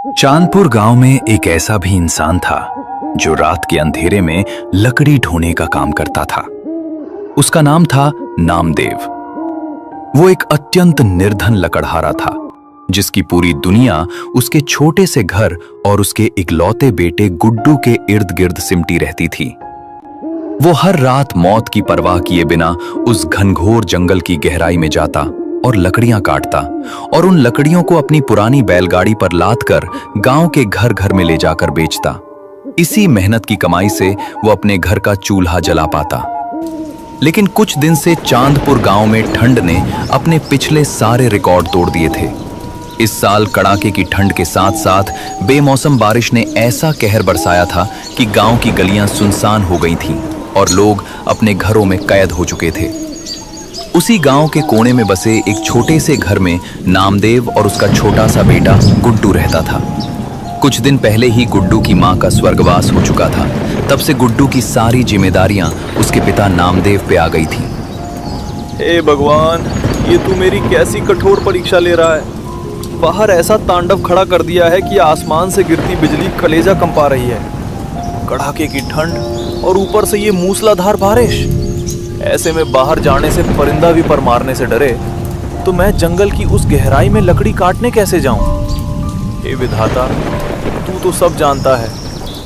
चांदपुर गांव में एक ऐसा भी इंसान था जो रात के अंधेरे में लकड़ी ढोने का काम करता था। उसका नाम था नामदेव। वो एक अत्यंत निर्धन लकड़हारा था जिसकी पूरी दुनिया उसके छोटे से घर और उसके इकलौते बेटे गुड्डू के इर्द गिर्द सिमटी रहती थी। वो हर रात मौत की परवाह किए बिना उस घनघोर जंगल की गहराई में जाता और लकड़ियां काटता और उन लकड़ियों को अपनी पुरानी बैलगाड़ी पर लाद कर गांव के घर घर में ले जाकर बेचता। इसी मेहनत की कमाई से वो अपने घर का चूल्हा जला पाता। लेकिन कुछ दिन से चांदपुर गांव में ठंड ने अपने पिछले सारे रिकॉर्ड तोड़ दिए थे। इस साल कड़ाके की ठंड के साथ साथ बेमौसम बारिश ने ऐसा कहर बरसाया था कि गांव की गलियां सुनसान हो गई थीं और लोग अपने घरों में कैद हो चुके थे। उसी गांव के कोने में बसे एक छोटे से घर में नामदेव और उसका छोटा सा बेटा गुड्डू रहता था। कुछ दिन पहले ही गुड्डू की मां का स्वर्गवास हो चुका था। तब से गुड्डू की सारी जिम्मेदारियां उसके पिता नामदेव पे आ गई थीं। हे भगवान, ये तू मेरी कैसी कठोर परीक्षा ले रहा है। बाहर ऐसा तांडव खड़ा कर दिया है कि आसमान से गिरती बिजली कलेजा कंपा रही है। कड़ाके की ठंड और ऊपर से ये मूसलाधार बारिश। ऐसे में बाहर जाने से परिंदा भी पर मारने से डरे तो मैं जंगल की उस गहराई में लकड़ी काटने कैसे जाऊं। हे विधाता, तू तो सब जानता है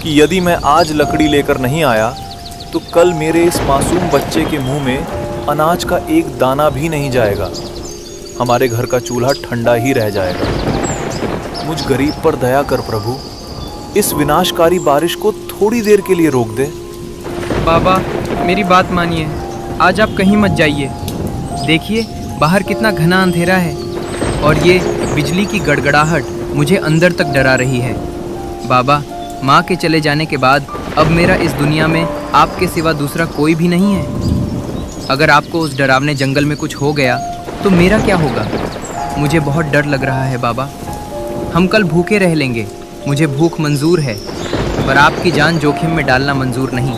कि यदि मैं आज लकड़ी लेकर नहीं आया तो कल मेरे इस मासूम बच्चे के मुंह में अनाज का एक दाना भी नहीं जाएगा। हमारे घर का चूल्हा ठंडा ही रह जाएगा। मुझ गरीब पर दया कर प्रभु। इस विनाशकारी बारिश को थोड़ी देर के लिए रोक दे। बाबा, मेरी बात मानिए, आज आप कहीं मत जाइए। देखिए बाहर कितना घना अंधेरा है और ये बिजली की गड़गड़ाहट मुझे अंदर तक डरा रही है। बाबा, माँ के चले जाने के बाद अब मेरा इस दुनिया में आपके सिवा दूसरा कोई भी नहीं है। अगर आपको उस डरावने जंगल में कुछ हो गया तो मेरा क्या होगा? मुझे बहुत डर लग रहा है बाबा। हम कल भूखे रह लेंगे, मुझे भूख मंजूर है, पर आपकी जान जोखिम में डालना मंजूर नहीं।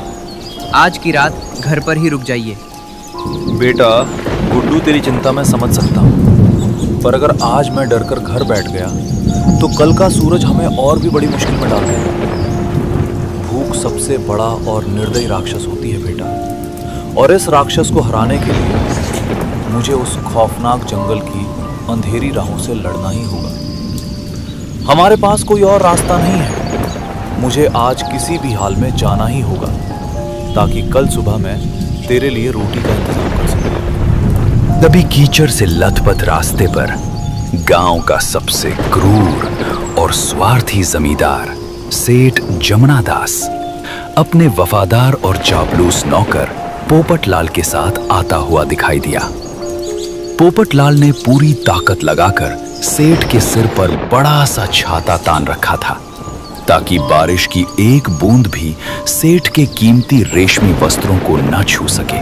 आज की रात घर पर ही रुक जाइए। बेटा गुड्डू, तेरी चिंता मैं समझ सकता हूँ, पर अगर आज मैं डरकर घर बैठ गया तो कल का सूरज हमें और भी बड़ी मुश्किल में डाल देगा। भूख सबसे बड़ा और निर्दयी राक्षस होती है बेटा, और इस राक्षस को हराने के लिए मुझे उस खौफनाक जंगल की अंधेरी राहों से लड़ना ही होगा। हमारे पास कोई और रास्ता नहीं है। मुझे आज किसी भी हाल में जाना ही होगा ताकि कल सुबह मैं तेरे लिए रोटी का इंतजाम कर सकूं। तभी कीचड़ से लथपथ रास्ते पर गांव का सबसे क्रूर और स्वार्थी जमींदार सेठ जमुना दास अपने वफादार और चापलूस नौकर पोपटलाल के साथ आता हुआ दिखाई दिया। पोपटलाल ने पूरी ताकत लगाकर सेठ के सिर पर बड़ा सा छाता तान रखा था ताकि बारिश की एक बूंद भी सेठ के कीमती रेशमी वस्त्रों को न छू सके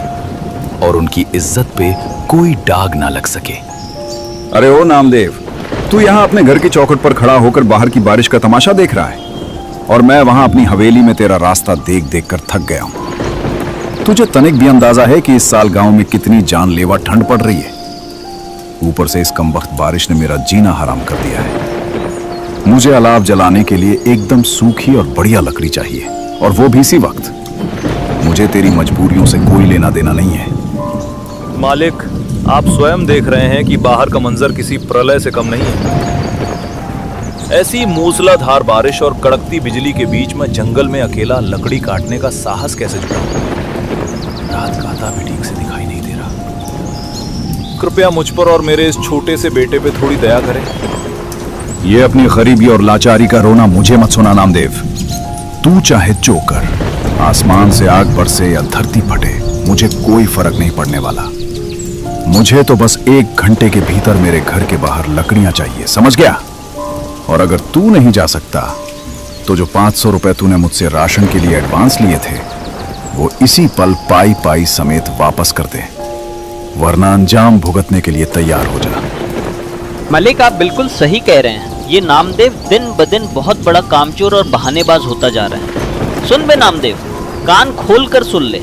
और उनकी इज्जत पे कोई दाग ना लग सके। अरे ओ नामदेव, तू यहाँ अपने घर की चौखट पर खड़ा होकर बाहर की बारिश का तमाशा देख रहा है और मैं वहां अपनी हवेली में तेरा रास्ता देख देख कर थक गया हूं। तुझे तनिक भी अंदाजा है कि इस साल गांव में कितनी जानलेवा ठंड पड़ रही है। ऊपर से इस कमबख्त बारिश ने मेरा जीना हराम कर दिया है। मुझे अलाव जलाने के लिए एकदम सूखी और बढ़िया लकड़ी चाहिए, और वो भी इसी वक्त। मुझे तेरी मजबूरियों से कोई लेना देना नहीं है। मालिक, आप स्वयं देख रहे हैं कि बाहर का मंजर किसी प्रलय से कम नहीं है। ऐसी मूसलाधार बारिश और कड़कती बिजली के बीच में जंगल में अकेला लकड़ी काटने का साहस कैसे जुटाऊं? रात का भी ठीक से दिखाई नहीं दे रहा। कृपया मुझ पर और मेरे इस छोटे से बेटे पे थोड़ी दया करें। ये अपनी गरीबी और लाचारी का रोना मुझे मत सुना नामदेव। तू चाहे जो कर, आसमान से आग बरसे या धरती फटे, मुझे कोई फर्क नहीं पड़ने वाला। मुझे तो बस 1 घंटे के भीतर मेरे घर के बाहर लकड़ियां चाहिए, समझ गया? और अगर तू नहीं जा सकता तो जो 500 रुपए तूने मुझसे राशन के लिए एडवांस लिए थे वो इसी पल पाई पाई समेत वापस कर दे, वरना अंजाम भुगतने के लिए तैयार हो जा। मलिक, आप बिल्कुल सही कह रहे हैं। ये नामदेव दिन ब दिन बहुत बड़ा कामचोर और बहानेबाज होता जा रहा है। सुन बे नामदेव, कान खोल कर सुन ले।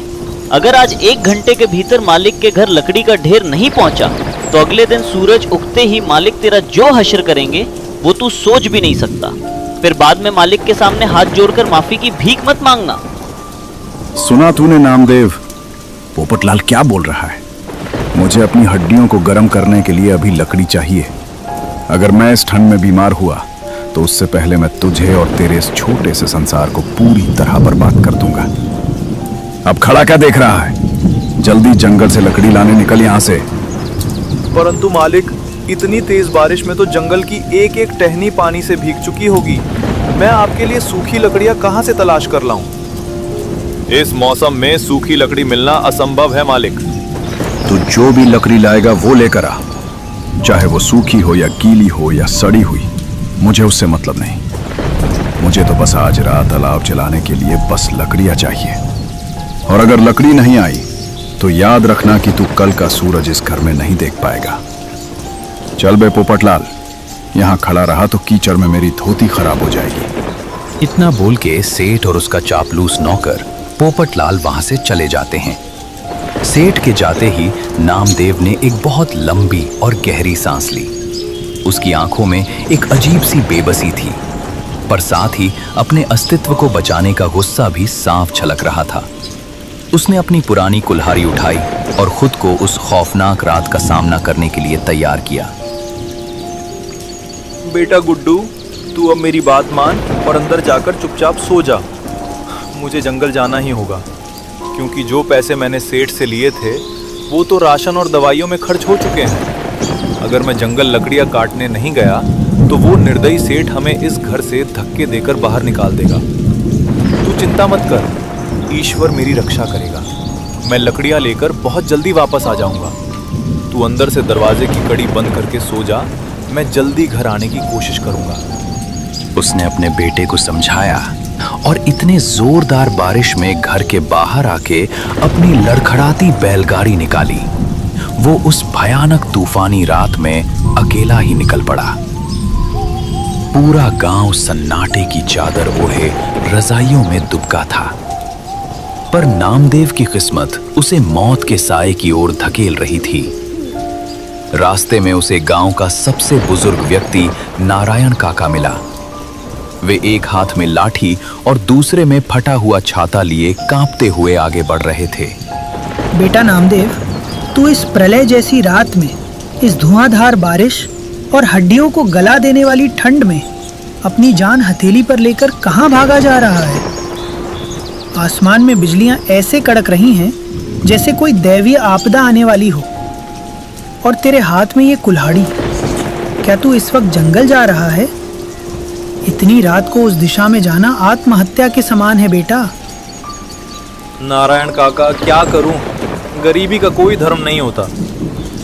अगर आज 1 घंटे के भीतर मालिक के घर लकड़ी का ढेर नहीं पहुंचा तो अगले दिन सूरज उगते ही मालिक तेरा जो हश्र करेंगे वो तू सोच भी नहीं सकता। फिर बाद में मालिक के सामने हाथ जोड़कर माफी की भीख मत मांगना। सुना तूने नामदेव, पोपटलाल क्या बोल रहा है? मुझे अपनी हड्डियों को गर्म करने के लिए अभी लकड़ी चाहिए। अगर मैं इस ठंड में बीमार हुआ तो उससे पहले मैं तुझे और तेरे इस छोटे से संसार को पूरी तरह बर्बाद कर दूंगा। अब खड़ा क्या देख रहा है? जल्दी जंगल से लकड़ी लाने निकल यहां से। परंतु मालिक, इतनी तेज बारिश में तो जंगल की एक एक टहनी पानी से भीग चुकी होगी। मैं आपके लिए सूखी लकड़ियां कहां से तलाश कर लाऊं? इस मौसम में सूखी लकड़ी मिलना असंभव है मालिक। तो जो भी लकड़ी लाएगा वो लेकर आ, चाहे वो सूखी हो या गीली हो या सड़ी हुई, मुझे उससे मतलब नहीं। मुझे तो बस आज रात अलाव जलाने के लिए बस लकड़ियां चाहिए। और अगर लकड़ी नहीं आई तो याद रखना कि तू कल का सूरज इस घर में नहीं देख पाएगा। चल बे पोपटलाल, यहां खड़ा रहा तो कीचड़ में मेरी धोती खराब हो जाएगी। इतना बोल के सेठ और उसका चापलूस नौकर पोपटलाल वहां से चले जाते हैं। सेठ के जाते ही नामदेव ने एक बहुत लंबी और गहरी सांस ली। उसकी आंखों में एक अजीब सी बेबसी थी, पर साथ ही अपने अस्तित्व को बचाने का गुस्सा भी साफ झलक रहा था। उसने अपनी पुरानी कुल्हाड़ी उठाई और खुद को उस खौफनाक रात का सामना करने के लिए तैयार किया। बेटा गुड्डू, तू अब मेरी बात मान और अंदर जाकर चुपचाप सो जा। मुझे जंगल जाना ही होगा, क्योंकि जो पैसे मैंने सेठ से लिए थे वो तो राशन और दवाइयों में खर्च हो चुके हैं। अगर मैं जंगल लकड़ियां काटने नहीं गया तो वो निर्दयी सेठ हमें इस घर से धक्के देकर बाहर निकाल देगा। तू चिंता मत कर, ईश्वर मेरी रक्षा करेगा। मैं लकड़ियां लेकर बहुत जल्दी वापस आ जाऊंगा। तू अंदर से दरवाजे की कड़ी बंद करके सो जा, मैं जल्दी घर आने की कोशिश करूंगा। उसने अपने बेटे को समझाया और इतने जोरदार बारिश में घर के बाहर आके अपनी लड़खड़ाती बैलगाड़ी निकाली। वो उस भयानक तूफानी रात में अकेला ही निकल पड़ा। पूरा गांव सन्नाटे की चादर ओढ़े रजाइयों में दुबका था, पर नामदेव की किस्मत उसे मौत के साए की ओर धकेल रही थी। रास्ते में उसे गांव का सबसे बुजुर्ग व्यक्ति नारायण काका मिला। वे एक हाथ में लाठी और दूसरे में फटा हुआ छाता लिए कांपते हुए आगे बढ़ रहे थे। बेटा नामदेव, तू इस प्रलय जैसी रात में, इस धुआंधार बारिश और हड्डियों को गला देने वाली ठंड में अपनी जान हथेली पर लेकर कहाँ भागा जा रहा है? आसमान में बिजलियां ऐसे कड़क रही हैं जैसे कोई दैवीय आपदा आने वाली हो, और तेरे हाथ में ये कुल्हाड़ी। क्या तू इस वक्त जंगल जा रहा है? इतनी रात को उस दिशा में जाना आत्महत्या के समान है बेटा। नारायण काका, क्या करूं? गरीबी का कोई धर्म नहीं होता।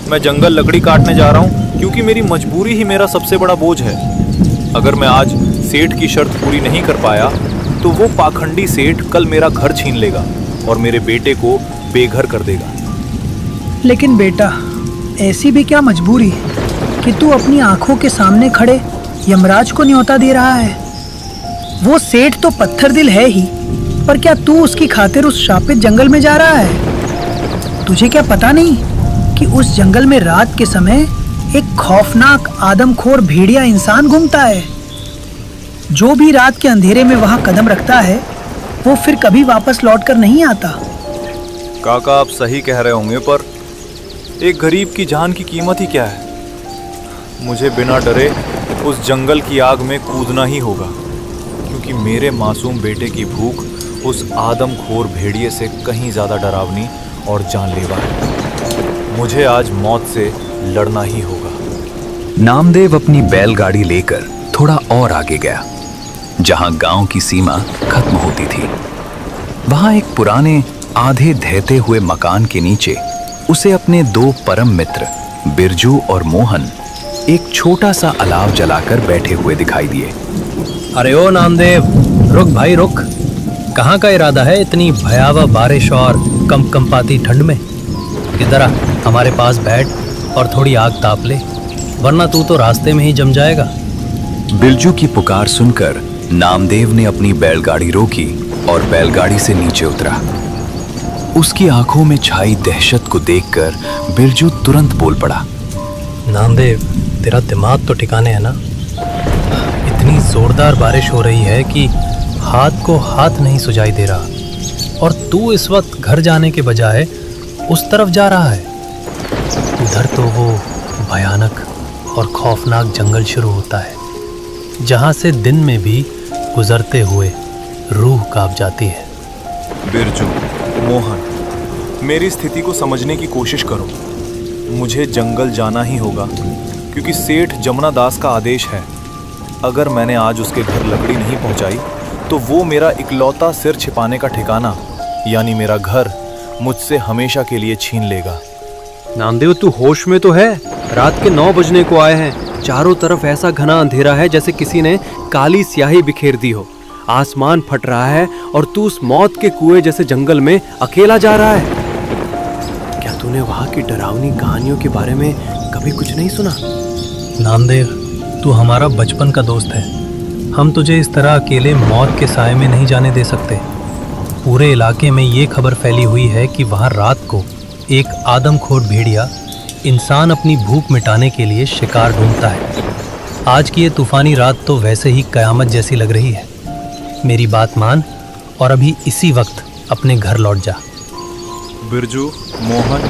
मैं जंगल लकड़ी काटने जा रहा हूं क्योंकि मेरी मजबूरी ही मेरा सबसे बड़ा बोझ है। अगर मैं आज सेठ की शर्त पूरी नहीं कर पाया तो वो पाखंडी सेठ कल मेरा घर छीन लेगा और मेरे बेटे को बेघर कर देगा। लेकिन बेटा, ऐसी भी क्या मजबूरी कि तू अपनी आंखों के सामने खड़े यमराज को न्योता दे रहा है? वो सेठ तो पत्थर दिल है ही, पर क्या तू उसकी खातिर उस शापित जंगल में जा रहा है? तुझे क्या पता नहीं कि उस जंगल में रात के समय एक खौफनाक आदमखोर भेड़िया इंसान घूमता है। जो भी रात के अंधेरे में वहां कदम रखता है वो फिर कभी वापस लौटकर नहीं आता। काका, आप सही कह रहे होंगे, पर एक गरीब की जान की कीमत ही क्या है? मुझे बिना डरे उस जंगल की आग में कूदना ही होगा, क्योंकि मेरे मासूम बेटे की भूख उस आदमखोर भेड़िए से कहीं ज्यादा डरावनी और जानलेवा है। मुझे आज मौत से लड़ना ही होगा। नामदेव अपनी बैलगाड़ी लेकर थोड़ा और आगे गया, जहां गांव की सीमा खत्म होती थी। वहां एक पुराने आधे ढहते हुए मकान के नीचे उसे अपने दो परम मित्र बिरजू और मोहन एक छोटा सा अलाव जलाकर बैठे हुए दिखाई दिए। अरे ओ नामदेव, रुक भाई रुक। कहाँ का इरादा है इतनी भयावह बारिश और कंपकंपाती ठंड में? इधर आ, हमारे पास बैठ और थोड़ी आग ताप ले, वरना तू तो रास्ते में ही जम जाएगा। बिरजू की पुकार सुनकर नामदेव ने अपनी बैलगाड़ी रोकी और बैलगाड़ी से नीचे उतरा। उसकी आंखों में छाई दहशत को देखकर बिरजू तुरंत बोल पड़ा। नामदेव, तेरा दिमाग तो ठिकाने है ना? इतनी जोरदार बारिश हो रही है कि हाथ को हाथ नहीं सुझाई दे रहा, और तू इस वक्त घर जाने के बजाय उस तरफ जा रहा है। उधर तो वो भयानक और खौफनाक जंगल शुरू होता है, जहां से दिन में भी गुजरते हुए रूह कांप जाती है। बिरजू, मोहन, मेरी स्थिति को समझने की कोशिश करो। मुझे जंगल जाना ही होगा, क्योंकि सेठ जमुना दास का आदेश है। अगर मैंने आज उसके घर लकड़ी नहीं पहुंचाई तो वो मेरा इकलौता सिर छिपाने का ठिकाना यानी मेरा घर मुझसे हमेशा के लिए छीन लेगा। नामदेव, तू होश में तो है? रात के 9 बजने को आए हैं। चारों तरफ ऐसा घना अंधेरा है जैसे किसी ने काली स्याही बिखेर दी हो। आसमान फट रहा है और तू उस मौत के कुएं जैसे जंगल में अकेला जा रहा है। क्या तूने वहां की डरावनी कहानियों के बारे में कभी कुछ नहीं सुना? नामदेव, तू हमारा बचपन का दोस्त है। हम तुझे इस तरह अकेले मौत के साए में नहीं जाने दे सकते। पूरे इलाके में ये खबर फैली हुई है कि वहाँ रात को एक आदमखोर भेड़िया इंसान अपनी भूख मिटाने के लिए शिकार ढूंढता है। आज की ये तूफानी रात तो वैसे ही कयामत जैसी लग रही है। मेरी बात मान और अभी इसी वक्त अपने घर लौट जा। बिरजू, मोहन,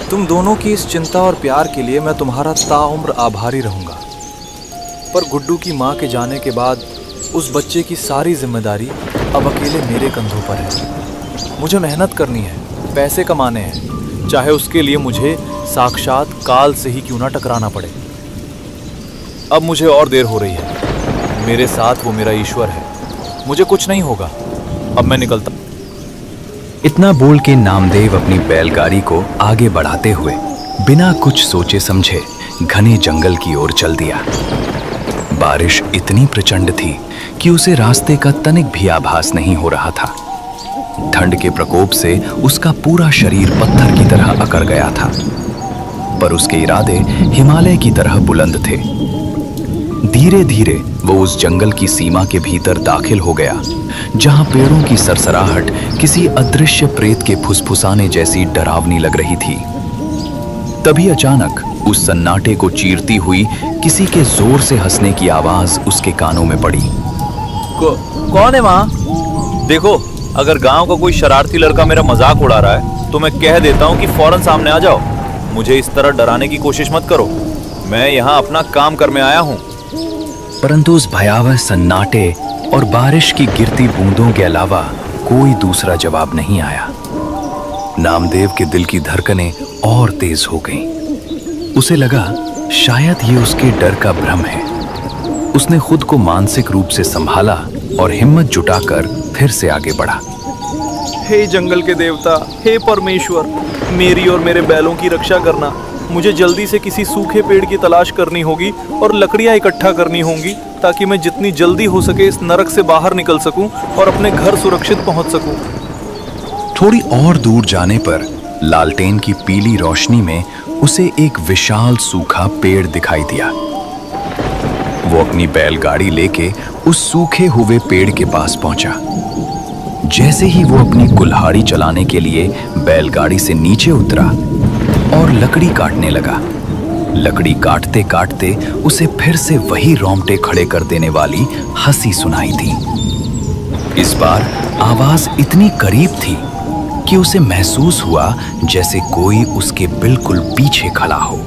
तुम दोनों की इस चिंता और प्यार के लिए मैं तुम्हारा ताउम्र आभारी रहूंगा। पर गुड्डू की माँ के जाने के बाद उस बच्चे की सारी जिम्मेदारी अब अकेले मेरे कंधों पर है। मुझे मेहनत करनी है, पैसे कमाने हैं, चाहे उसके लिए मुझे साक्षात काल से ही क्यों ना टकराना पड़े। अब मुझे और देर हो रही है। मेरे साथ वो मेरा ईश्वर है। मुझे कुछ नहीं होगा। अब मैं निकलता। इतना बोल के नामदेव अपनी बैलगाड़ी को आगे बढ़ाते हुए बिना कुछ सोचे समझे घने जंगल की ओर चल दिया। बारिश इतनी प्रचंड थी कि उसे रास्ते का तनिक भी आभास नहीं हो रहा था। ठंड के प्रकोप से उसका पूरा शरीर पत्थर की तरह अकड़ गया था, पर उसके इरादे हिमालय की तरह बुलंद थे। धीरे धीरे वो उस जंगल की सीमा के भीतर दाखिल हो गया, जहां पेड़ों की सरसराहट किसी अदृश्य प्रेत के फुसफुसाने जैसी डरावनी लग रही थी। तभी अचानक उस सन्नाटे को चीरती हुई किसी के जोर से हंसने की आवाज उसके कानों में पड़ी। कौन है माँ? देखो, अगर गांव का कोई शरारती लड़का मेरा मजाक उड़ा रहा है तो मैं कह देता हूँ कि फौरन सामने आ जाओ। मुझे इस तरह डराने की कोशिश मत करो। मैं यहाँ अपना काम करने आया हूँ। परंतु उस भयावह सन्नाटे और बारिश की गिरती बूंदों के अलावा कोई दूसरा जवाब नहीं आया। नामदेव के दिल की धड़कनें और तेज हो गईं। उसे लगा शायद ये उसके डर का भ्रम है। उसने खुद को मानसिक रूप से संभाला और हिम्मत जुटाकर फिर से आगे बढ़ा। हे जंगल के देवता, हे परमेश्वर, मेरी और मेरे बैलों की रक्षा करना। मुझे जल्दी से किसी सूखे पेड़ की तलाश करनी होगी और लकड़ियां इकट्ठा करनी होंगी, ताकि मैं जितनी जल्दी हो सके इस नरक से बाहर निकल सकूं और अपने घर सुरक्षित पहुंच सकूं। थोड़ी और दूर जाने पर लालटेन की पीली रोशनी में उसे एक विशाल सूखा पेड़ दिखाई दिया। वो अपनी बैलगाड़ी लेके उस सूखे हुए पेड़ के पास पहुंचा। जैसे ही वो अपनी कुल्हाड़ी चलाने के लिए बैलगाड़ी से नीचे उतरा और लकड़ी काटने लगा, लकड़ी काटते काटते उसे फिर से वही रोंगटे खड़े कर देने वाली हंसी सुनाई थी। इस बार आवाज इतनी करीब थी कि उसे महसूस हुआ जैसे कोई उसके बिल्कुल पीछे खड़ा हो।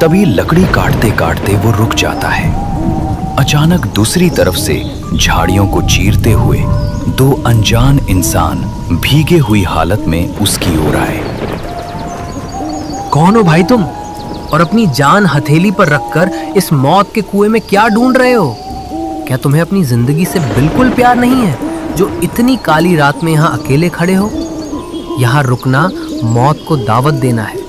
तभी लकड़ी काटते काटते वो रुक जाता है। अचानक दूसरी तरफ से झाड़ियों को चीरते हुए दो अनजान इंसान भीगे हुई हालत में उसकी ओर आए। कौन हो भाई तुम? और अपनी जान हथेली पर रखकर इस मौत के कुएं में क्या ढूंढ रहे हो? क्या तुम्हें अपनी जिंदगी से बिल्कुल प्यार नहीं है, जो इतनी काली रात में यहाँ अकेले खड़े हो? यहाँ रुकना मौत को दावत देना है।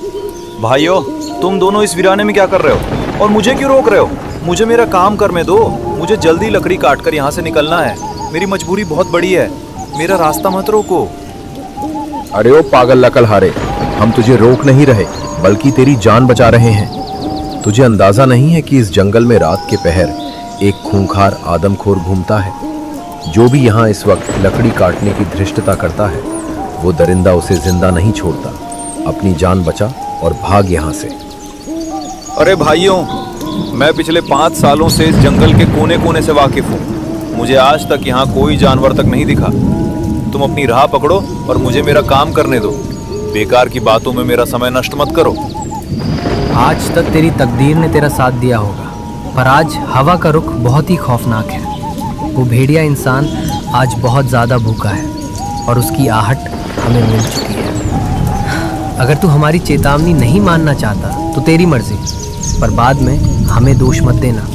भाइयों, तुम दोनों इस वीराने में क्या कर रहे हो और मुझे क्यों रोक रहे हो? मुझे मेरा काम करने दो। मुझे जल्दी लकड़ी काटकर यहाँ से निकलना है। मेरी मजबूरी बहुत बड़ी है। मेरा रास्ता मत रोको। अरे ओ पागल लकलहारे, हम तुझे रोक नहीं रहे बल्कि तेरी जान बचा रहे हैं। तुझे अंदाजा नहीं है कि इस जंगल में रात के पहर एक खूंखार आदमखोर घूमता है। जो भी यहाँ इस वक्त लकड़ी काटने की धृष्टता करता है, वो दरिंदा उसे जिंदा नहीं छोड़ता। अपनी जान बचा और भाग यहाँ से। अरे भाइयों, मैं पिछले 5 सालों से इस जंगल के कोने कोने से वाकिफ हूँ। मुझे आज तक यहाँ कोई जानवर तक नहीं दिखा। तुम अपनी राह पकड़ो और मुझे मेरा काम करने दो। बेकार की बातों में मेरा समय नष्ट मत करो। आज तक तेरी तकदीर ने तेरा साथ दिया होगा, पर आज हवा का रुख बहुत ही खौफनाक है। वो भेड़िया इंसान आज बहुत ज़्यादा भूखा है और उसकी आहट हमें मिल चुकी है। अगर तू हमारी चेतावनी नहीं मानना चाहता तो तेरी मर्जी, पर बाद में हमें दोष मत देना।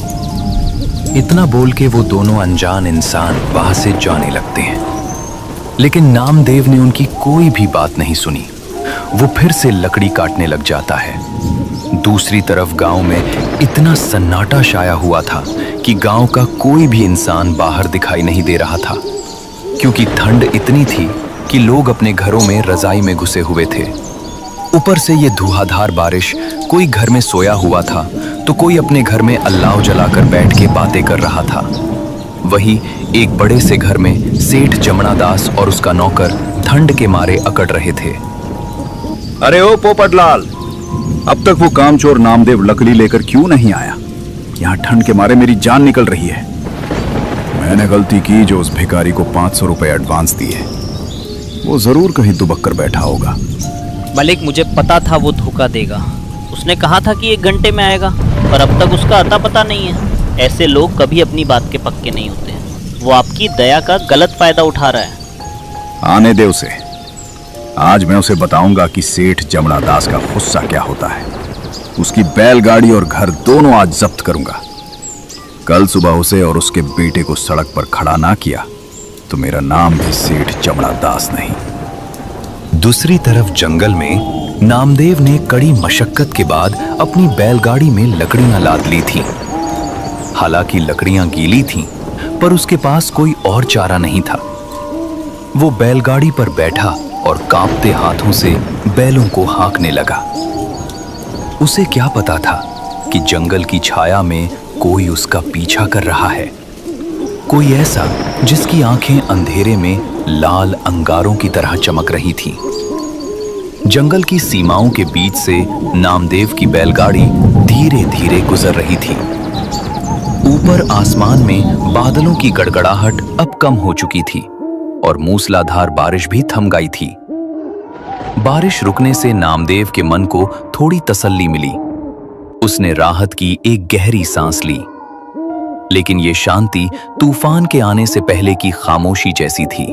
इतना बोल के वो दोनों अनजान इंसान वहां से जाने लगते हैं, लेकिन नामदेव ने उनकी कोई भी बात नहीं सुनी। वो फिर से लकड़ी काटने लग जाता है। दूसरी तरफ गांव में इतना सन्नाटा छाया हुआ था कि गांव का कोई भी इंसान बाहर दिखाई नहीं दे रहा था, क्योंकि ठंड इतनी थी कि लोग अपने घरों में रजाई में घुसे हुए थे। ऊपर से ये धुआंधार बारिश, कोई घर में सोया हुआ था तो कोई अपने घर में अल्लाह जलाकर बैठ के बातें कर रहा था। वहीं एक बड़े से घर में सेठ जमना दास और उसका नौकर ठंड के मारे अकड़ रहे थे। अरे ओ पोपटलाल, अब तक वो कामचोर नामदेव लकड़ी लेकर क्यों नहीं आया? यहाँ ठंड के मारे मेरी जान निकल रही है। मैंने गलती की जो उस भिखारी को 500 रुपए एडवांस दिए। वो जरूर कहीं दुबक कर बैठा होगा। मलिक, मुझे पता था वो धोखा देगा। उसने कहा था कि 1 घंटे में आएगा, पर अब तक उसका अता पता नहीं है। ऐसे लोग कभी अपनी बात के पक्के नहीं होते। वो आपकी दया का गलत फायदा उठा रहा है। आने दे उसे। आज मैं उसे बताऊंगा कि सेठ जमना दास का गुस्सा क्या होता है। उसकी बैलगाड़ी और घर दोनों आज जब्त करूंगा। कल सुबह उसे और उसके बेटे को सड़क पर खड़ा ना किया तो मेरा नाम भी सेठ जमना दास नहीं। दूसरी तरफ जंगल में नामदेव ने कड़ी मशक्कत के बाद अपनी बैलगाड़ी में लकड़ियां लाद ली थीं। हालांकि लकड़ियां गीली थीं, पर उसके पास कोई और चारा नहीं था। वो बैलगाड़ी पर बैठा और कांपते हाथों से बैलों को हाँकने लगा। उसे क्या पता था कि जंगल की छाया में कोई उसका पीछा कर रहा है, कोई ऐसा जिसकी आंखें अंधेरे में लाल अंगारों की तरह चमक रही थीं। जंगल की सीमाओं के बीच से नामदेव की बैलगाड़ी धीरे धीरे गुजर रही थी। ऊपर आसमान में बादलों की गड़गड़ाहट अब कम हो चुकी थी और मूसलाधार बारिश भी थम गई थी। बारिश रुकने से नामदेव के मन को थोड़ी तसल्ली मिली। उसने राहत की एक गहरी सांस ली, लेकिन ये शांति तूफान के आने से पहले की खामोशी जैसी थी।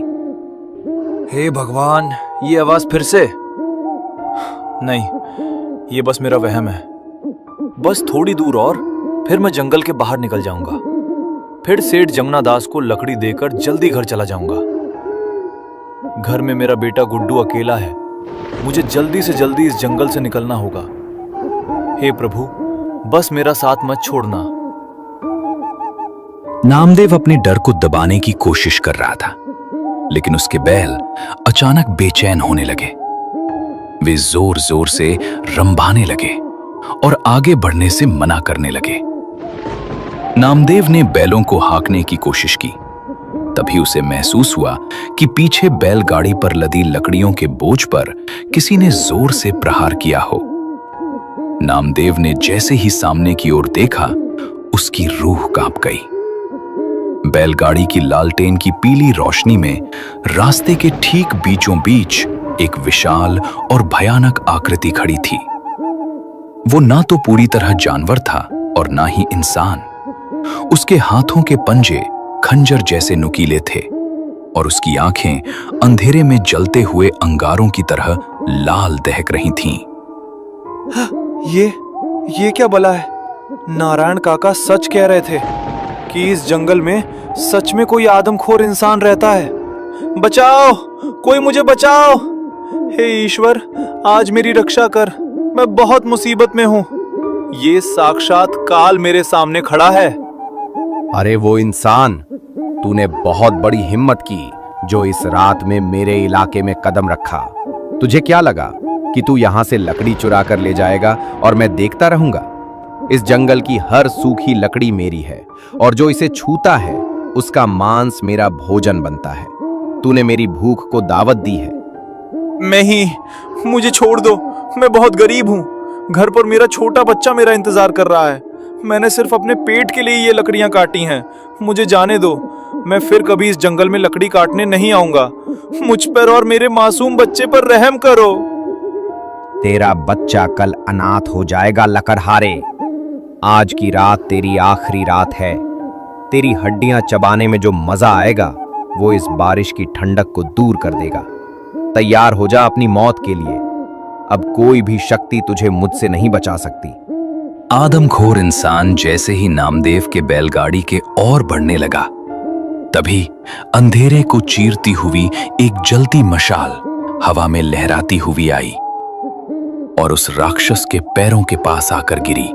हे भगवान, ये आवाज फिर से? नहीं, ये बस मेरा वहम है। बस थोड़ी दूर और फिर मैं जंगल के बाहर निकल जाऊंगा। फिर सेठ जमना दास को लकड़ी देकर जल्दी घर चला जाऊंगा। घर में मेरा बेटा गुड्डू अकेला है। मुझे जल्दी से जल्दी इस जंगल से निकलना होगा। हे प्रभु, बस मेरा साथ मत छोड़ना। नामदेव अपने डर को दबाने की कोशिश कर रहा था, लेकिन उसके बैल अचानक बेचैन होने लगे। वे जोर जोर से रंभाने लगे और आगे बढ़ने से मना करने लगे। नामदेव ने बैलों को हाँकने की कोशिश की। तभी उसे महसूस हुआ कि पीछे बैलगाड़ी पर लदी लकड़ियों के बोझ पर किसी ने जोर से प्रहार किया हो। नामदेव ने जैसे ही सामने की ओर देखा, उसकी रूह कांप गई। बैलगाड़ी की लालटेन की पीली रोशनी में रास्ते के ठीक बीचों बीच एक विशाल और भयानक आकृति खड़ी थी। वो ना तो पूरी तरह जानवर था और ना ही इंसान। उसके हाथों के पंजे खंजर जैसे नुकीले थे और उसकी आंखें अंधेरे में जलते हुए अंगारों की तरह लाल दहक रही थीं। ये क्या भला है? नारायण काका सच कह रहे थे कि इस जंगल में सच में कोई आदमखोर इंसान रहता है। बचाओ, कोई मुझे बचाओ। हे ईश्वर, आज मेरी रक्षा कर। मैं बहुत मुसीबत में हूँ। ये साक्षात काल मेरे सामने खड़ा है। अरे वो इंसान, तूने बहुत बड़ी हिम्मत की जो इस रात में मेरे इलाके में कदम रखा। तुझे क्या लगा कि तू यहां से लकड़ी चुरा कर ले जाएगा और मैं देखता रहूंगा? इस जंगल की हर सूखी लकड़ी मेरी है और जो इसे छूता है उसका मांस मेरा भोजन बनता है। तूने मेरी भूख को दावत दी है। मुझे छोड़ दो। मैं बहुत गरीब हूँ। घर पर मेरा छोटा बच्चा मेरा इंतजार कर रहा है। मैंने सिर्फ अपने पेट के लिए ये लकड़ियां काटी हैं। मुझे जाने दो, मैं फिर कभी इस जंगल में लकड़ी काटने नहीं आऊंगा। मुझ पर और मेरे मासूम बच्चे पर रहम करो। तेरा बच्चा कल अनाथ हो जाएगा लकड़हारे। आज की रात तेरी आखिरी रात है। तेरी हड्डियां चबाने में जो मजा आएगा वो इस बारिश की ठंडक को दूर कर देगा। तैयार हो जा अपनी मौत के लिए। अब कोई भी शक्ति तुझे मुझसे नहीं बचा सकती। आदमखोर इंसान जैसे ही नामदेव के बैलगाड़ी के और बढ़ने लगा, तभी अंधेरे को चीरती हुई एक जलती मशाल हवा में लहराती हुई आई और उस राक्षस के पैरों के पास आकर गिरी।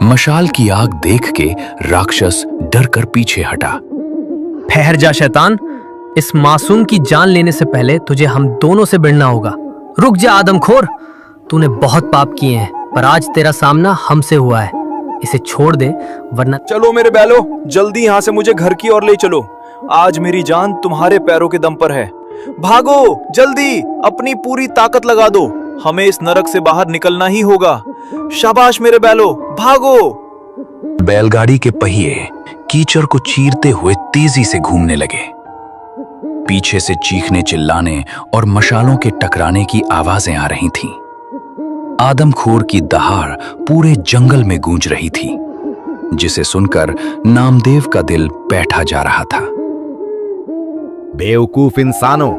मशाल की आग देख के राक्षस डर कर पीछे हटा। ठहर जा शैतान, इस मासूम की जान लेने से पहले तुझे हम दोनों से भिड़ना होगा। रुक जा आदमखोर, तूने बहुत पाप किए हैं, पर आज तेरा सामना हमसे हुआ है। इसे छोड़ दे वरना। चलो मेरे बैलो, जल्दी यहाँ से मुझे घर की ओर ले चलो। आज मेरी जान तुम्हारे पैरों के दम पर है। भागो जल्दी, अपनी पूरी ताकत लगा दो। हमें इस नरक से बाहर निकलना ही होगा। शाबाश मेरे बैलो, भागो। बैलगाड़ी के पहिए कीचड़ को चीरते हुए तेजी से घूमने लगे। पीछे से चीखने चिल्लाने और मशालों के टकराने की आवाजें आ रही थीं। आदमखोर की दहाड़ पूरे जंगल में गूंज रही थी, जिसे सुनकर नामदेव का दिल बैठा जा रहा था। बेवकूफ इंसानों,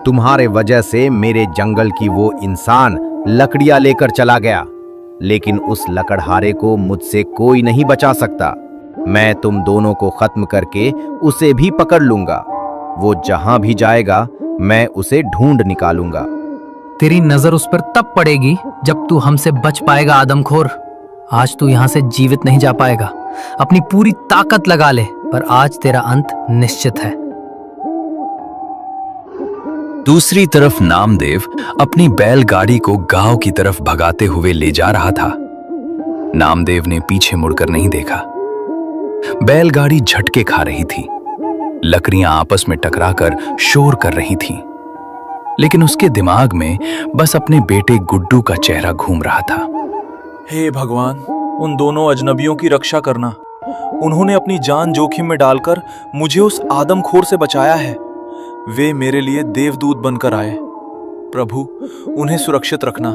तुम्हारे वजह से मेरे जंगल की वो इंसान लकड़ियां लेकर चला गया, लेकिन उस लकड़हारे को मुझसे कोई नहीं बचा सकता। मैं तुम दोनों को खत्म करके उसे भी पकड़ लूंगा। वो जहां भी जाएगा मैं उसे ढूंढ निकालूंगा। तेरी नजर उस पर तब पड़ेगी जब तू हमसे बच पाएगा आदमखोर। आज तू यहाँ से जीवित नहीं जा पाएगा। अपनी पूरी ताकत लगा ले, पर आज तेरा अंत निश्चित है। दूसरी तरफ नामदेव अपनी बैलगाड़ी को गांव की तरफ भगाते हुए ले जा रहा था। नामदेव ने पीछे मुड़कर नहीं देखा। बैलगाड़ी झटके खा रही थी, लकड़ियां आपस में टकराकर शोर कर रही थीं, लेकिन उसके दिमाग में बस अपने बेटे गुड्डू का चेहरा घूम रहा था। हे भगवान, उन दोनों अजनबियों की रक्षा करना। उन्होंने अपनी जान जोखिम में डालकर मुझे उस आदमखोर से बचाया है। वे मेरे लिए देवदूत बनकर आए। प्रभु, उन्हें सुरक्षित रखना।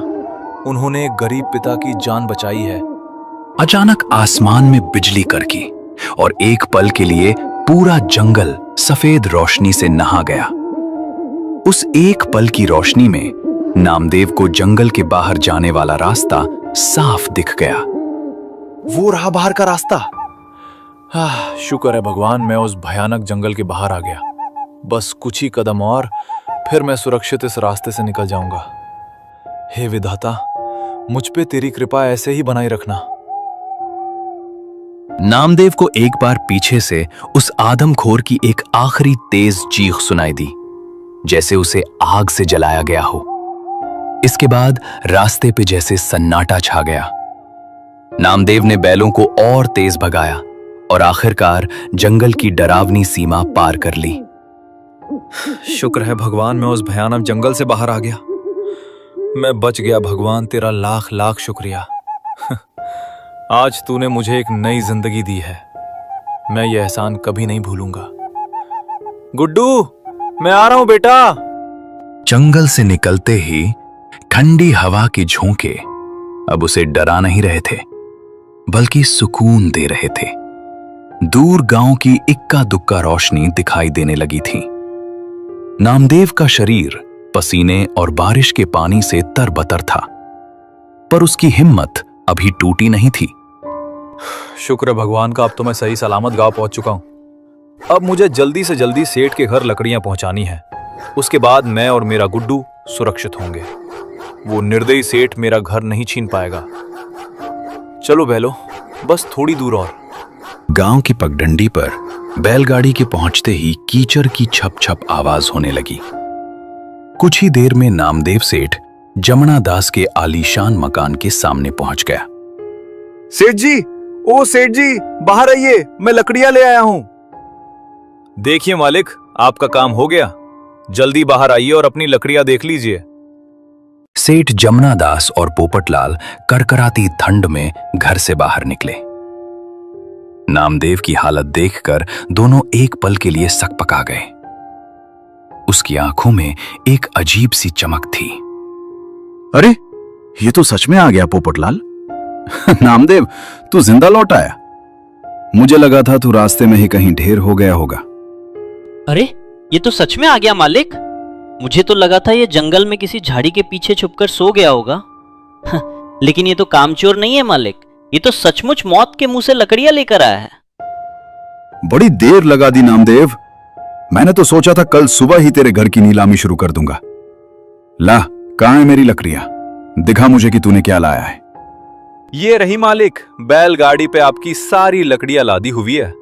उन्होंने एक गरीब पिता की जान बचाई है। अचानक आसमान में बिजली कड़की और एक पल के लिए पूरा जंगल सफेद रोशनी से नहा गया। उस एक पल की रोशनी में नामदेव को जंगल के बाहर जाने वाला रास्ता साफ दिख गया। वो रहा बाहर का रास्ता। शुक्र है भगवान, मैं उस भयानक जंगल के बाहर आ गया। बस कुछ ही कदम और, फिर मैं सुरक्षित इस रास्ते से निकल जाऊंगा। हे विधाता, मुझ पे तेरी कृपा ऐसे ही बनाए रखना। नामदेव को एक बार पीछे से उस आदमखोर की एक आखिरी तेज चीख सुनाई दी, जैसे उसे आग से जलाया गया हो। इसके बाद रास्ते पे जैसे सन्नाटा छा गया। नामदेव ने बैलों को और तेज भगाया और आखिरकार जंगल की डरावनी सीमा पार कर ली। शुक्र है भगवान, मैं उस भयानक जंगल से बाहर आ गया। मैं बच गया भगवान, तेरा लाख लाख शुक्रिया। आज तूने मुझे एक नई जिंदगी दी है। मैं ये एहसान कभी नहीं भूलूंगा। गुड्डू, मैं आ रहा हूं बेटा। जंगल से निकलते ही ठंडी हवा के झोंके अब उसे डरा नहीं रहे थे, बल्कि सुकून दे रहे थे। दूर गांव की इक्का दुक्का रोशनी दिखाई देने लगी थी। नामदेव का शरीर पसीने और बारिश के पानी से तरबतर था, पर उसकी हिम्मत अभी टूटी नहीं थी। शुक्र है भगवान का, अब तो मैं सही सलामत गांव पहुंच चुका हूं। अब मुझे जल्दी से जल्दी सेठ के घर लकड़ियां पहुंचानी है। उसके बाद मैं और मेरा गुड्डू सुरक्षित होंगे। वो निर्दयी सेठ मेरा घर नहीं छीन पाएगा। चलो बैलो, बस थोड़ी दूर और। गांव की पगडंडी पर बैलगाड़ी के पहुंचते ही कीचड़ की छप छप आवाज होने लगी। कुछ ही देर में नामदेव सेठ जमुना दास के आलीशान मकान के सामने पहुंच गया। सेठ जी, ओ सेठ जी, बाहर आइए, मैं लकड़ियां ले आया हूं। देखिए मालिक, आपका काम हो गया। जल्दी बाहर आइए और अपनी लकड़ियां देख लीजिए। सेठ जमुनादास और पोपटलाल करकराती ठंड में घर से बाहर निकले। नामदेव की हालत देखकर दोनों एक पल के लिए सकपका गए। उसकी आंखों में एक अजीब सी चमक थी। अरे, ये तो सच में आ गया पोपटलाल। नामदेव, तू जिंदा लौट आया। मुझे लगा था तू रास्ते में ही कहीं ढेर हो गया होगा। अरे, ये तो सच में आ गया मालिक। मुझे तो लगा था ये जंगल में किसी झाड़ी के पीछे छुपकर सो गया होगा। लेकिन ये तो कामचोर नहीं है मालिक, ये तो सचमुच मौत के मुंह से लकड़ियां लेकर आया है। बड़ी देर लगा दी नामदेव। मैंने तो सोचा था कल सुबह ही तेरे घर की नीलामी शुरू कर दूंगा। ला, कहां है मेरी लकड़ियां? दिखा मुझे कि तूने क्या लाया है। ये रही मालिक, बैलगाड़ी पे आपकी सारी लकड़ियां लादी हुई है।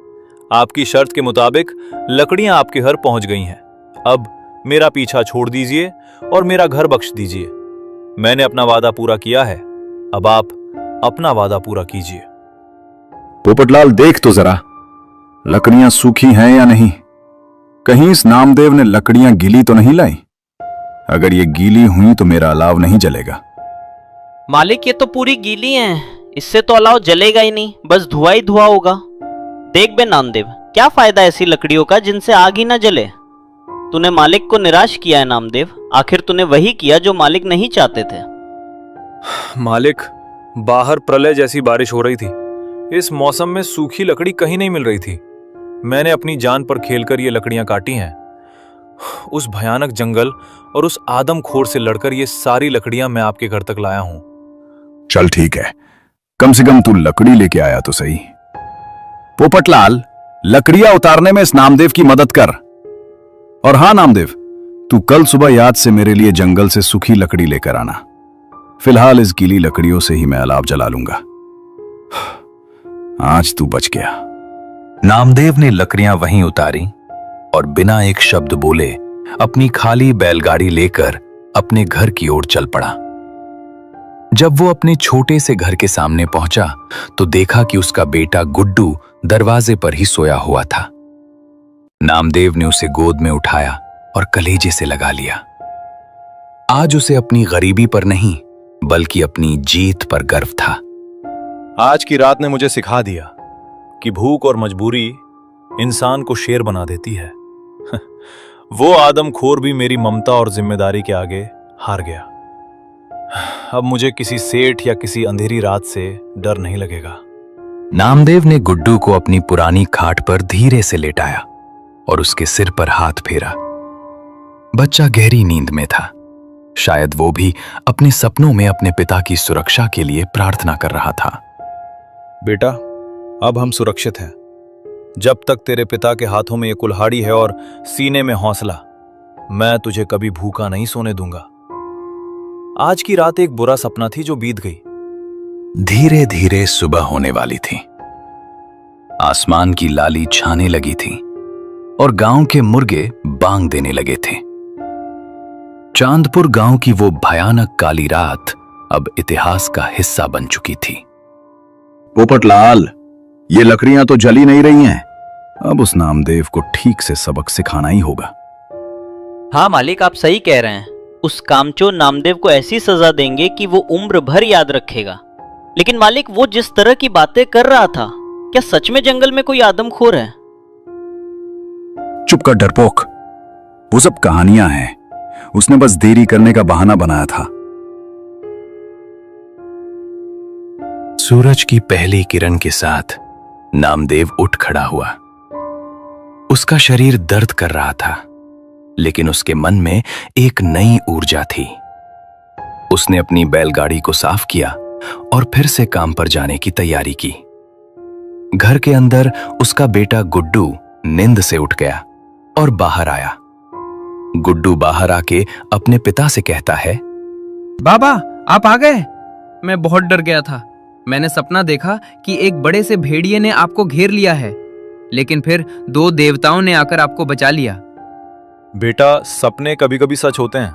आपकी शर्त के मुताबिक लकड़ियां आपके घर पहुंच गई हैं। अब मेरा पीछा छोड़ दीजिए और मेरा घर बख्श दीजिए। मैंने अपना वादा पूरा किया है, अब आप अपना वादा पूरा कीजिए। पोपटलाल, देख तो जरा, लकड़ियां सूखी हैं या नहीं। कहीं इस नामदेव ने लकड़ियां गीली तो नहीं लाई? अगर ये गीली हुई तो मेरा अलाव नहीं जलेगा। मालिक, ये तो पूरी गीली हैं, इससे तो अलाव जलेगा ही नहीं, बस धुआं ही धुआं होगा। देख बे नामदेव, क्या फायदा ऐसी लकड़ियों का जिनसे आग ही ना जले। तूने मालिक को निराश किया है नामदेव। आखिर तूने वही किया जो मालिक नहीं चाहते थे। मालिक, बाहर प्रलय जैसी बारिश हो रही थी। इस मौसम में सूखी लकड़ी कहीं नहीं मिल रही थी। मैंने अपनी जान पर खेलकर ये लकड़ियां काटी हैं। उस भयानक जंगल और उस आदमखोर से लड़कर ये सारी लकड़ियां मैं आपके घर तक लाया हूं। चल ठीक है, कम से कम तू लकड़ी लेके आया तो सही। पोपटलाल, लकड़ियां उतारने में इस नामदेव की मदद कर। और हां नामदेव, तू कल सुबह याद से मेरे लिए जंगल से सूखी लकड़ी लेकर आना। फिलहाल इस गीली लकड़ियों से ही मैं अलाव जला लूंगा। आज तू बच गया। नामदेव ने लकड़ियां वहीं उतारी और बिना एक शब्द बोले अपनी खाली बैलगाड़ी लेकर अपने घर की ओर चल पड़ा। जब वो अपने छोटे से घर के सामने पहुंचा तो देखा कि उसका बेटा गुड्डू दरवाजे पर ही सोया हुआ था। नामदेव ने उसे गोद में उठाया और कलेजे से लगा लिया। आज उसे अपनी गरीबी पर नहीं बल्कि अपनी जीत पर गर्व था। आज की रात ने मुझे सिखा दिया कि भूख और मजबूरी इंसान को शेर बना देती है। वो आदमखोर भी मेरी ममता और जिम्मेदारी के आगे हार गया। अब मुझे किसी सेठ या किसी अंधेरी रात से डर नहीं लगेगा। नामदेव ने गुड्डू को अपनी पुरानी खाट पर धीरे से लेटाया और उसके सिर पर हाथ फेरा। बच्चा गहरी नींद में था। शायद वो भी अपने सपनों में अपने पिता की सुरक्षा के लिए प्रार्थना कर रहा था। बेटा, अब हम सुरक्षित हैं। जब तक तेरे पिता के हाथों में ये कुल्हाड़ी है और सीने में हौसला, मैं तुझे कभी भूखा नहीं सोने दूंगा। आज की रात एक बुरा सपना थी जो बीत गई। धीरे धीरे सुबह होने वाली थी। आसमान की लाली छाने लगी थी और गांव के मुर्गे बांग देने लगे थे। चांदपुर गांव की वो भयानक काली रात अब इतिहास का हिस्सा बन चुकी थी। पोपटलाल, ये लकड़ियां तो जली नहीं रही हैं। अब उस नामदेव को ठीक से सबक सिखाना ही होगा। हाँ मालिक, आप सही कह रहे हैं। उस कामचोर नामदेव को ऐसी सजा देंगे कि वो उम्र भर याद रखेगा। लेकिन मालिक, वो जिस तरह की बातें कर रहा था, क्या सच में जंगल में कोई आदमखोर है? चुप कर डरपोक, वो सब कहानियां हैं। उसने बस देरी करने का बहाना बनाया था। सूरज की पहली किरण के साथ नामदेव उठ खड़ा हुआ। उसका शरीर दर्द कर रहा था, लेकिन उसके मन में एक नई ऊर्जा थी। उसने अपनी बैलगाड़ी को साफ किया और फिर से काम पर जाने की तैयारी की। घर के अंदर उसका बेटा गुड्डू नींद से उठ गया और बाहर आया। गुड्डू बाहर आके अपने पिता से कहता है, बाबा, आप आ गए। मैं बहुत डर गया था। मैंने सपना देखा कि एक बड़े से भेड़िए ने आपको घेर लिया है, लेकिन फिर 2 देवताओं ने आकर आपको बचा लिया। बेटा, सपने कभी कभी सच होते हैं।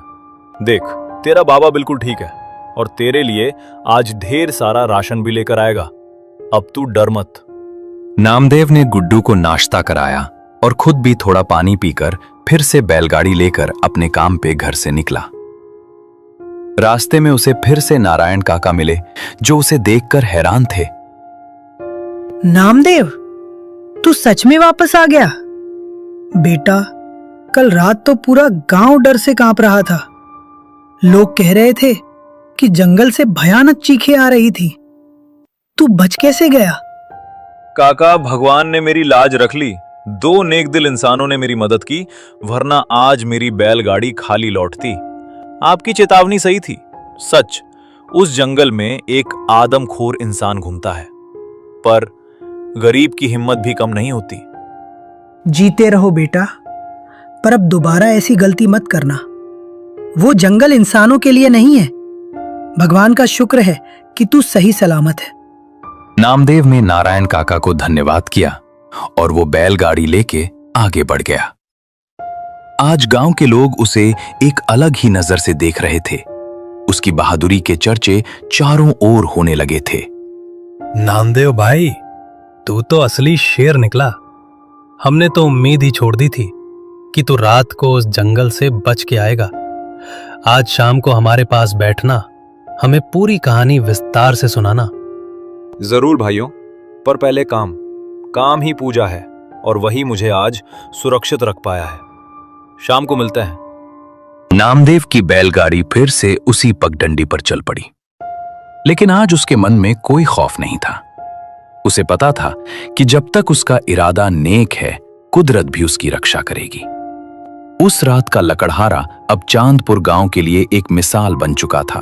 देख, तेरा बाबा बिल्कुल ठीक है और तेरे लिए आज ढेर सारा राशन भी लेकर आएगा। अब तू डर मत। नामदेव ने गुड्डू को नाश्ता कराया और खुद भी थोड़ा पानी पीकर फिर से बैलगाड़ी लेकर अपने काम पे घर से निकला। रास्ते में उसे फिर से नारायण काका मिले, जो उसे देखकर हैरान थे। नामदेव, तू सच में वापस आ गया? बेटा, कल रात तो पूरा गांव डर से कांप रहा था। लोग कह रहे थे कि जंगल से भयानक चीखें आ रही थी। तू बच कैसे गया? काका, भगवान ने मेरी लाज रख ली। 2 नेक दिल इंसानों ने मेरी मदद की, वरना आज मेरी बैलगाड़ी खाली लौटती। आपकी चेतावनी सही थी। सच, उस जंगल में एक आदमखोर इंसान घूमता है, पर गरीब की हिम्मत भी कम नहीं होती। जीते रहो बेटा, पर अब दोबारा ऐसी गलती मत करना। वो जंगल इंसानों के लिए नहीं है। भगवान का शुक्र है कि तू सही सलामत है। नामदेव ने नारायण काका को धन्यवाद किया और वो बैलगाड़ी लेके आगे बढ़ गया। आज गांव के लोग उसे एक अलग ही नजर से देख रहे थे। उसकी बहादुरी के चर्चे चारों ओर होने लगे थे। नामदेव भाई, तू तो असली शेर निकला। हमने तो उम्मीद ही छोड़ दी थी कि तू रात को उस जंगल से बच के आएगा। आज शाम को हमारे पास बैठना, हमें पूरी कहानी विस्तार से सुनाना। जरूर भाइयों, पर पहले काम ही पूजा है, और वही मुझे आज सुरक्षित रख पाया है। शाम को मिलते हैं। नामदेव की बैलगाड़ी फिर से उसी पगडंडी पर चल पड़ी, लेकिन आज उसके मन में कोई खौफ नहीं था। उसे पता था कि जब तक उसका इरादा नेक है, कुदरत भी उसकी रक्षा करेगी। उस रात का लकड़हारा अब चांदपुर गांव के लिए एक मिसाल बन चुका था।